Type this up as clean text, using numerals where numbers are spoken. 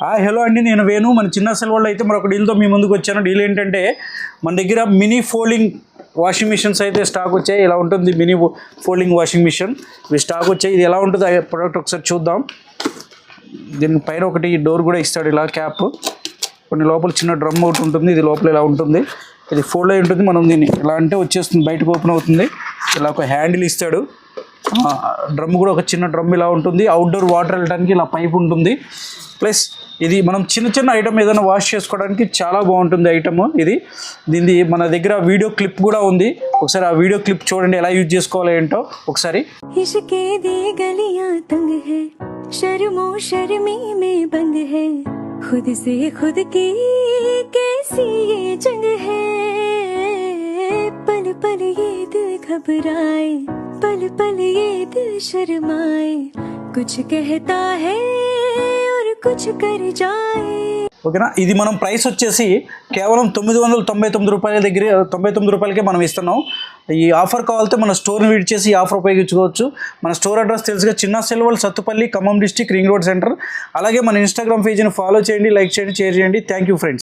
Hello అండి, నేను వేణు. మన చిన్న సెల్వర్లో అయితే మరొక డీల్తో మీ ముందుకు వచ్చాను. డీల్ ఏంటంటే మన దగ్గర మినీ ఫోల్డింగ్ వాషింగ్ మిషన్స్ అయితే స్టాక్ వచ్చాయి. ఇలా ఉంటుంది మినీ ఫోల్డింగ్ వాషింగ్ మిషన్. ఇవి స్టాక్ వచ్చాయి. ఇది ఎలా ఉంటుంది ఆ ప్రోడక్ట్ ఒకసారి చూద్దాం. దీని పైన ఒకటి డోర్ కూడా ఇస్తాడు, ఇలా క్యాప్. కొన్ని లోపల చిన్న డ్రమ్ ఒకటి ఉంటుంది. ఇది లోపల ఇలా ఉంటుంది. ఇది ఫోల్డ్ అయి ఉంటుంది. మనం దీన్ని ఇలా అంటే వచ్చేస్తుంది, బయటకు ఓపెన్ అవుతుంది. ఇలా ఒక హ్యాండిల్ ఇస్తాడు. డ్రమ్ కూడా ఒక చిన్న డ్రమ్ ఇలా ఉంటుంది. అవుట్డోర్ వాటర్ వెళ్ళడానికి ఇలా పైప్ ఉంటుంది. ప్లస్ ఇది మనం చిన్న చిన్న ఐటమ్ ఏదైనా వాష్ చేసుకోవడానికి చాలా బాగుంటుంది ఐటమ్ ఇది. దీన్ని మన దగ్గర వీడియో క్లిప్ కూడా ఉంది. ఒకసారి ఆ వీడియో క్లిప్ చూడండి, ఎలా యూజ్ చేసుకోవాలో ఏంటో ఒకసారి. पल पल ये दिल शर्माए कुछ कहता है और कुछ कर जाए. ఓకేనా. ఇది మనం ప్రైస్ వచ్చేసి కేవలం 999 రూపాయల దగ్గర 99 రూపాయలకే మనం ఇస్తున్నాం. ఈ ఆఫర్ కావాలంటే మన స్టోర్ని విజిట్ చేసి ఈ ఆఫర్ ఉపయోగించుకోవచ్చు. మన స్టోర్ అడ్రస్ తెలుసుగా, చిన్న సెల్వల్, Sathupalli, Khammam district, ring road centre. అలాగే మన ఇన్స్టాగ్రామ్ పేజీని ఫాలో చేయండి, లైక్ చేయండి, షేర్ చేయండి. Thank you friends.